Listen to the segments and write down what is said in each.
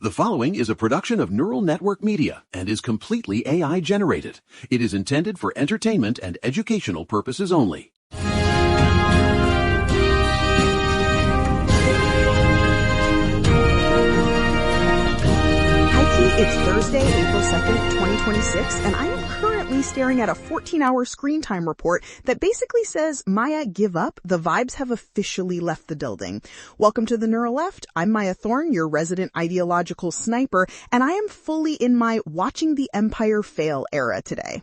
The following is a production of Neural Network Media and is completely AI generated. It is intended for entertainment and educational purposes only. It's Thursday, April 2nd, 2026, and I am currently staring at a 14-hour screen time report that basically says, Maya, give up. The vibes have officially left the building. Welcome to the Neural Left. I'm Maya Thorne, your resident ideological sniper, and I am fully in my watching the empire fail era today.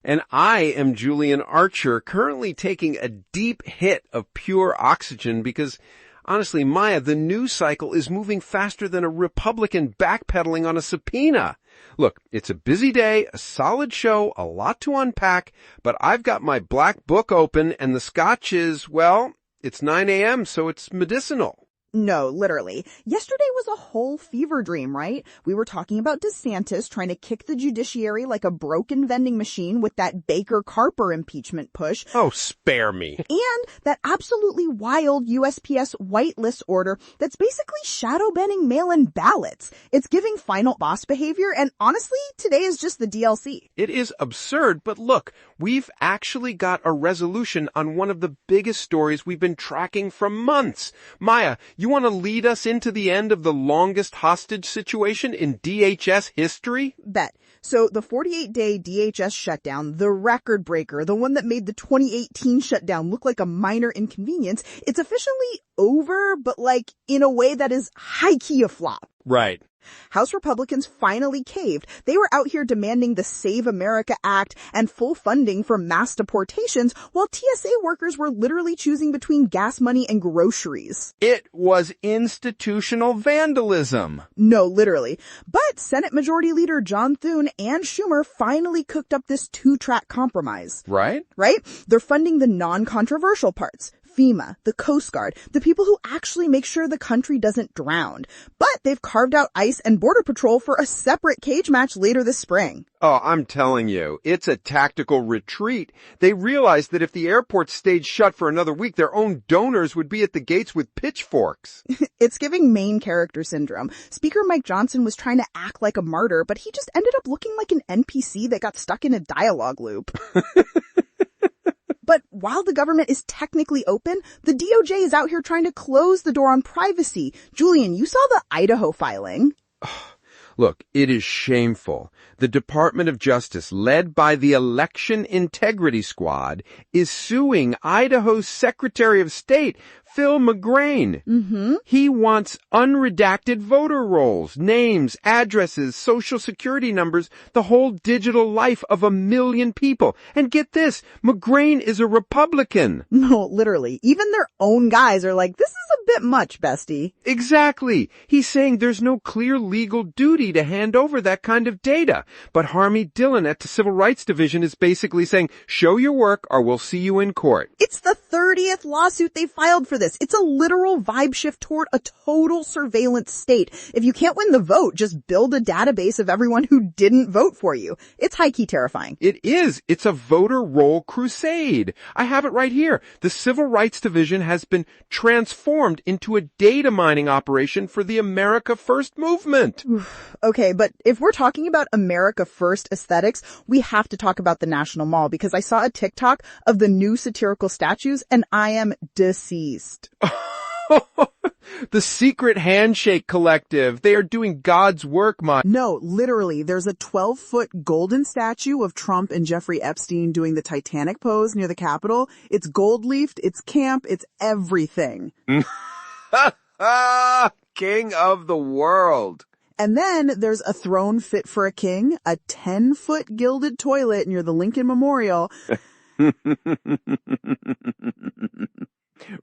And I am Julian Archer, currently taking a deep hit of pure oxygen because honestly, Maya, the news cycle is moving faster than a Republican backpedaling on a subpoena. Look, it's a busy day, a solid show, a lot to unpack, but I've got my black book open and the scotch is, well, it's 9 a.m., so it's medicinal. No, literally. Yesterday was a whole fever dream, right? We were talking about DeSantis trying to kick the judiciary like a broken vending machine with that Baker-Carper impeachment push. Oh, spare me. And that absolutely wild USPS whitelist order that's basically shadow banning mail-in ballots. It's giving final boss behavior, and honestly, today is just the DLC. It is absurd, but look, we've actually got a resolution on one of the biggest stories we've been tracking for months. Maya, you want to lead us into the end of the longest hostage situation in DHS history? Bet. So the 48-day DHS shutdown, the record breaker, the one that made the 2018 shutdown look like a minor inconvenience, it's officially over, but like in a way that is high-key a flop. Right. House Republicans finally caved. They were out here demanding the Save America Act and full funding for mass deportations, while TSA workers were literally choosing between gas money and groceries. It was institutional vandalism. No, literally. But Senate Majority Leader John Thune and Schumer finally cooked up this two-track compromise. Right? Right? They're funding the non-controversial parts. FEMA, the Coast Guard, the people who actually make sure the country doesn't drown. But they've carved out ICE and Border Patrol for a separate cage match later this spring. Oh, I'm telling you, it's a tactical retreat. They realized that if the airport stayed shut for another week, their own donors would be at the gates with pitchforks. It's giving main character syndrome. Speaker Mike Johnson was trying to act like a martyr, but he just ended up looking like an NPC that got stuck in a dialogue loop. But while the government is technically open, the DOJ is out here trying to close the door on privacy. Julian, you saw the Idaho filing. Look, it is shameful. The Department of Justice, led by the Election Integrity Squad, is suing Idaho's Secretary of State, Phil McGrain. Mm-hmm. He wants unredacted voter rolls, names, addresses, social security numbers, the whole digital life of 1 million people. And get this, McGrain is a Republican. No, literally. Even their own guys are like, this is a bit much, bestie. Exactly. He's saying there's no clear legal duty to hand over that kind of data. But Harmy Dillon at the Civil Rights Division is basically saying, show your work or we'll see you in court. It's the 30th lawsuit they filed for this. It's a literal vibe shift toward a total surveillance state. If you can't win the vote, just build a database of everyone who didn't vote for you. It's high-key terrifying. It is. It's a voter roll crusade. I have it right here. The Civil Rights Division has been transformed into a data mining operation for the America First movement. Okay, but if we're talking about America First aesthetics, we have to talk about the National Mall because I saw a TikTok of the new satirical statues and I am deceased. The Secret Handshake Collective. They are doing God's work, Ma. No, literally, there's a 12-foot golden statue of Trump and Jeffrey Epstein doing the Titanic pose near the Capitol. It's gold-leafed, it's camp, it's everything. King of the world. And then there's a throne fit for a king, a 10-foot gilded toilet near the Lincoln Memorial.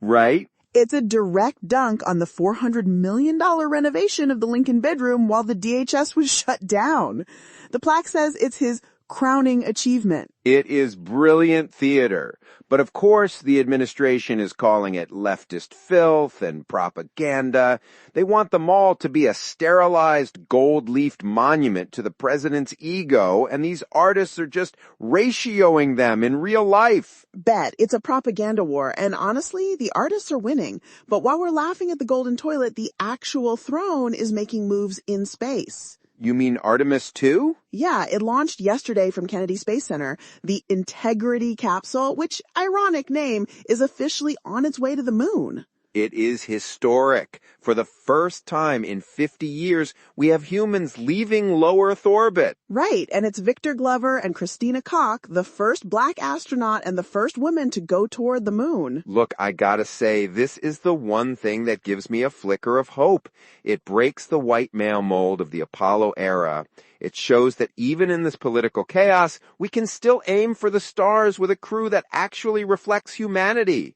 Right? It's a direct dunk on the $400 million renovation of the Lincoln bedroom while the DHS was shut down. The plaque says it's his crowning achievement. It is brilliant theater. But of course, the administration is calling it leftist filth and propaganda. They want the mall to be a sterilized gold-leafed monument to the president's ego, and these artists are just ratioing them in real life. Bet. It's a propaganda war, and honestly, the artists are winning. But while we're laughing at the golden toilet, the actual throne is making moves in space. You mean Artemis II? Yeah, it launched yesterday from Kennedy Space Center. The Integrity capsule, which, ironic name, is officially on its way to the moon. It is historic. For the first time in 50 years, we have humans leaving low Earth orbit. Right, and it's Victor Glover and Christina Koch, the first black astronaut and the first woman to go toward the moon. Look, I gotta say, this is the one thing that gives me a flicker of hope. It breaks the white male mold of the Apollo era. It shows that even in this political chaos, we can still aim for the stars with a crew that actually reflects humanity.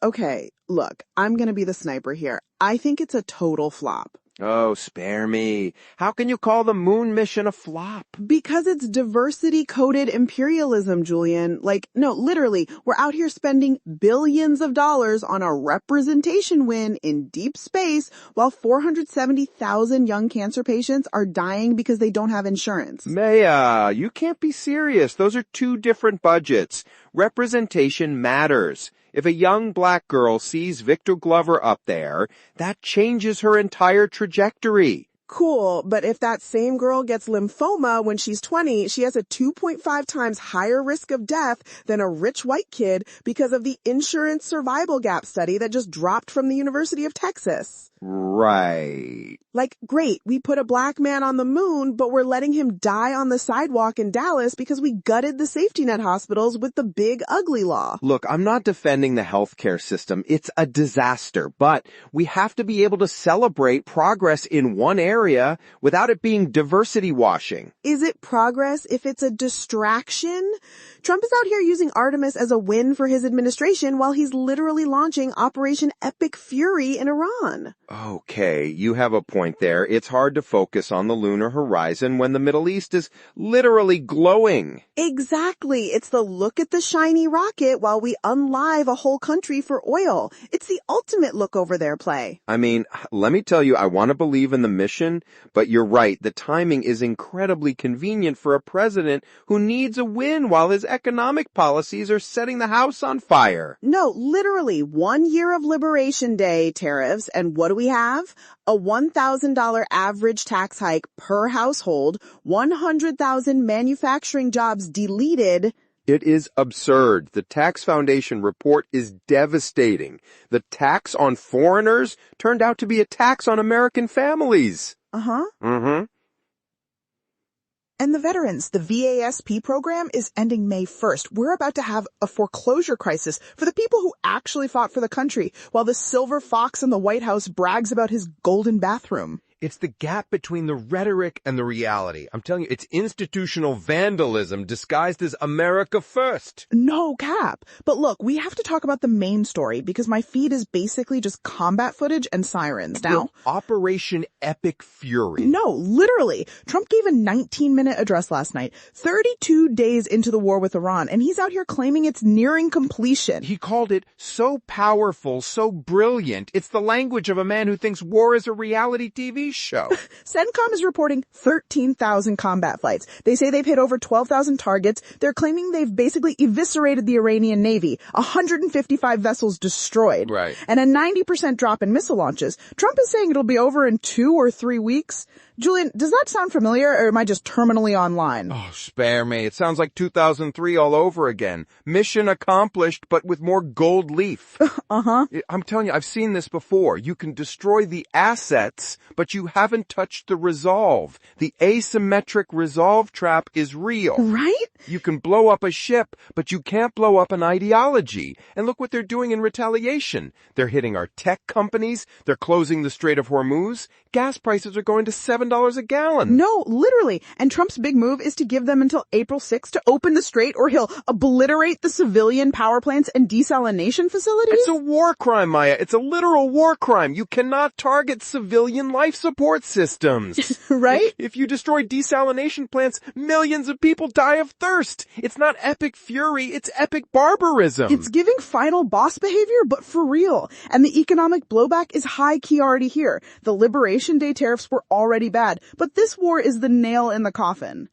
Okay, look, I'm gonna be the sniper here. I think it's a total flop. Oh, spare me. How can you call the moon mission a flop? Because it's diversity-coded imperialism, Julian. No, literally, we're out here spending billions of dollars on a representation win in deep space while 470,000 young cancer patients are dying because they don't have insurance. Maya, you can't be serious. Those are two different budgets. Representation matters. If a young black girl sees Victor Glover up there, that changes her entire trajectory. Cool, but if that same girl gets lymphoma when she's 20, she has a 2.5 times higher risk of death than a rich white kid because of the insurance survival gap study that just dropped from the University of Texas. Right. Great, we put a black man on the moon, but we're letting him die on the sidewalk in Dallas because we gutted the safety net hospitals with the big ugly law. Look, I'm not defending the healthcare system. It's a disaster, but we have to be able to celebrate progress in one area without it being diversity washing. Is it progress if it's a distraction? Trump is out here using Artemis as a win for his administration while he's literally launching Operation Epic Fury in Iran. Okay, you have a point there. It's hard to focus on the lunar horizon when the Middle East is literally glowing. Exactly. It's the look at the shiny rocket while we unlive a whole country for oil. It's the ultimate look over there play. I mean, let me tell you, I want to believe in the mission, but you're right. The timing is incredibly convenient for a president who needs a win while his economic policies are setting the house on fire. No, literally 1 year of Liberation Day tariffs, and what do we have? A $1,000 average tax hike per household, 100,000 manufacturing jobs deleted. It is absurd. The Tax Foundation report is devastating. The tax on foreigners turned out to be a tax on American families. Uh-huh. Mm-hmm. And the veterans, the VASP program is ending May 1st. We're about to have a foreclosure crisis for the people who actually fought for the country, while the silver fox in the White House brags about his golden bathroom. It's the gap between the rhetoric and the reality. I'm telling you, it's institutional vandalism disguised as America first. No cap. But look, we have to talk about the main story because my feed is basically just combat footage and sirens now. Well, Operation Epic Fury. No, literally. Trump gave a 19-minute address last night, 32 days into the war with Iran, and he's out here claiming it's nearing completion. He called it so powerful, so brilliant. It's the language of a man who thinks war is a reality TV show. CENTCOM is reporting 13,000 combat flights. They say they've hit over 12,000 targets. They're claiming they've basically eviscerated the Iranian Navy, 155 vessels destroyed, right, and a 90% drop in missile launches. Trump is saying it'll be over in 2 or 3 weeks. Julian, does that sound familiar, or am I just terminally online? Oh, spare me. It sounds like 2003 all over again. Mission accomplished, but with more gold leaf. Uh-huh. I'm telling you, I've seen this before. You can destroy the assets, but you haven't touched the resolve. The asymmetric resolve trap is real. Right? You can blow up a ship, but you can't blow up an ideology. And look what they're doing in retaliation. They're hitting our tech companies. They're closing the Strait of Hormuz. Gas prices are going to $7 a gallon. No, literally. And Trump's big move is to give them until April 6th to open the strait, or he'll obliterate the civilian power plants and desalination facilities. It's a war crime, Maya. It's a literal war crime. You cannot target civilian life support. support systems. Right? If you destroy desalination plants, millions of people die of thirst. It's not epic fury, it's epic barbarism. It's giving final boss behavior, but for real. And the economic blowback is high key already here. The Liberation Day tariffs were already bad, but this war is the nail in the coffin.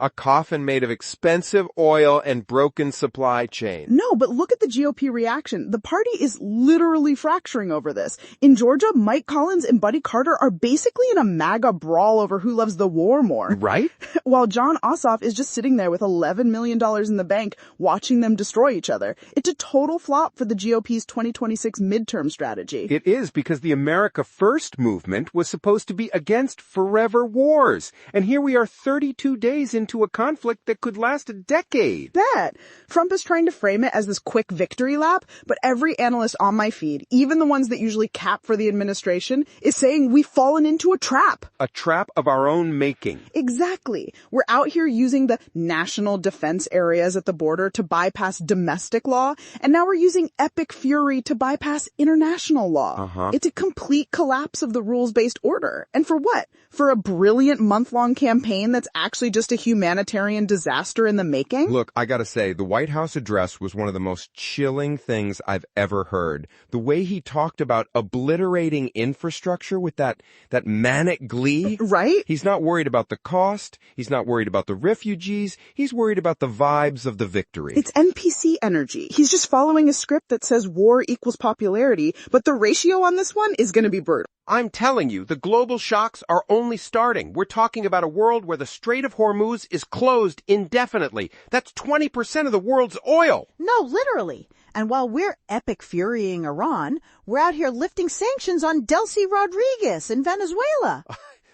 A coffin made of expensive oil and broken supply chain. No, but look at the GOP reaction. The party is literally fracturing over this. In Georgia, Mike Collins and Buddy Carter are basically in a MAGA brawl over who loves the war more. Right? While John Ossoff is just sitting there with $11 million in the bank watching them destroy each other. It's a total flop for the GOP's 2026 midterm strategy. It is, because the America First movement was supposed to be against forever wars. And here we are 32 days into a conflict that could last a decade. Bet. Trump is trying to frame it as this quick victory lap, but every analyst on my feed, even the ones that usually cap for the administration, is saying we've fallen into a trap. A trap of our own making. Exactly. We're out here using the national defense areas at the border to bypass domestic law, and now we're using epic fury to bypass international law. It's a complete collapse of the rules-based order. And for what? For a brilliant month-long campaign that's actually just a humanitarian disaster in the making? Look, I gotta say, the White House address was one of the most chilling things I've ever heard. The way he talked about obliterating infrastructure with that manic glee. Right? He's not worried about the cost. He's not worried about the refugees. He's worried about the vibes of the victory. It's NPC energy. He's just following a script that says war equals popularity, but the ratio on this one is going to be brutal. I'm telling you, the global shocks are only starting. We're talking about a world where the Strait of Hormuz is closed indefinitely. That's 20% of the world's oil. No, literally. And while we're epic furying Iran, we're out here lifting sanctions on Delcy Rodriguez in Venezuela.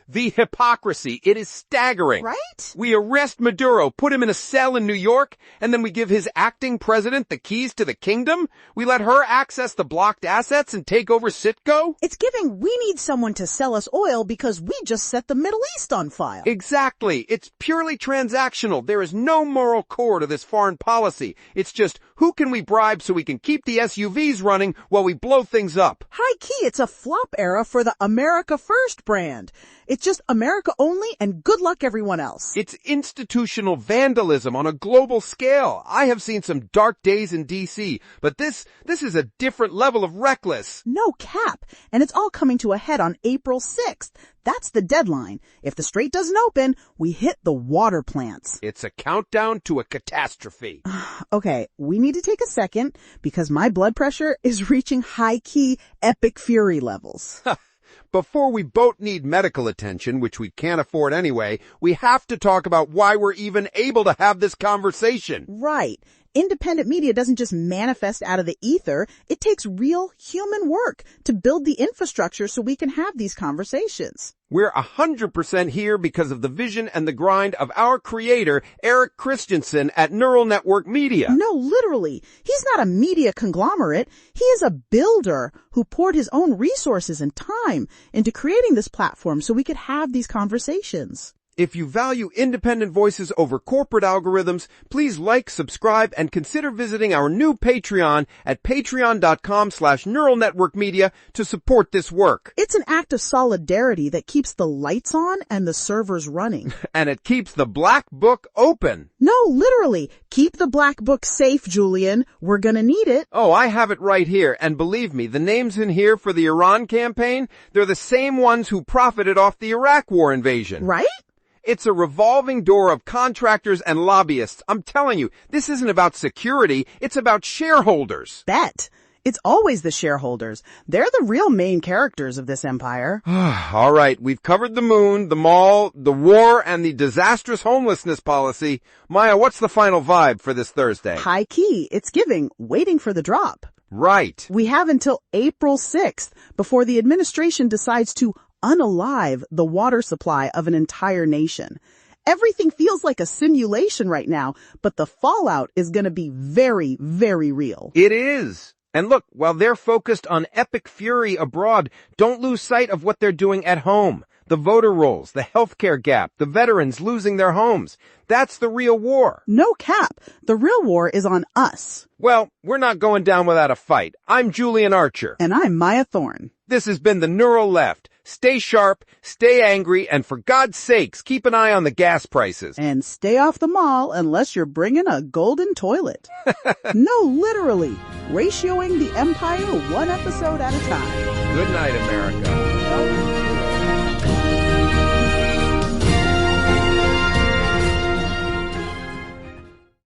The hypocrisy, it is staggering. Right? We arrest Maduro, put him in a cell in New York, and then we give his acting president the keys to the kingdom? We let her access the blocked assets and take over Citgo? It's giving we need someone to sell us oil because we just set the Middle East on fire. Exactly. It's purely transactional. There is no moral core to this foreign policy. It's just, who can we bribe so we can keep the SUVs running while we blow things up? High key, it's a flop era for the America First brand. It's just America only and good luck everyone else. It's institutional vandalism on a global scale. I have seen some dark days in D.C., but this is a different level of reckless. No cap. And it's all coming to a head on April 6th. That's the deadline. If the strait doesn't open, we hit the water plants. It's a countdown to a catastrophe. Okay, we need to take a second because my blood pressure is reaching high-key epic fury levels. Before we both need medical attention, which we can't afford anyway, we have to talk about why we're even able to have this conversation. Right. Independent media doesn't just manifest out of the ether. It takes real human work to build the infrastructure so we can have these conversations. We're 100% here because of the vision and the grind of our creator, Eric Christensen at Neural Network Media. No, literally. He's not a media conglomerate. He is a builder who poured his own resources and time into creating this platform so we could have these conversations. If you value independent voices over corporate algorithms, please like, subscribe, and consider visiting our new Patreon at patreon.com/Neural Network Media to support this work. It's an act of solidarity that keeps the lights on and the servers running. And it keeps the black book open. No, literally. Keep the black book safe, Julian. We're gonna need it. Oh, I have it right here. And believe me, the names in here for the Iran campaign, they're the same ones who profited off the Iraq war invasion. Right? It's a revolving door of contractors and lobbyists. I'm telling you, this isn't about security. It's about shareholders. Bet. It's always the shareholders. They're the real main characters of this empire. All right, we've covered the moon, the mall, the war, and the disastrous homelessness policy. Maya, what's the final vibe for this Thursday? High key. It's giving, waiting for the drop. Right. We have until April 6th before the administration decides to unalive the water supply of an entire nation. Everything feels like a simulation right now, but the fallout is going to be very, very real. It is. And look, while they're focused on epic fury abroad, don't lose sight of what they're doing at home. The voter rolls, the healthcare gap, the veterans losing their homes. That's the real war. No cap. The real war is on us. Well, we're not going down without a fight. I'm Julian Archer. And I'm Maya Thorne. This has been The Neural Left. stay sharp, stay angry, and for God's sakes, keep an eye on the gas prices. And stay off the mall unless you're bringing a golden toilet. No, literally. Ratioing the empire one episode at a time. Good night, America.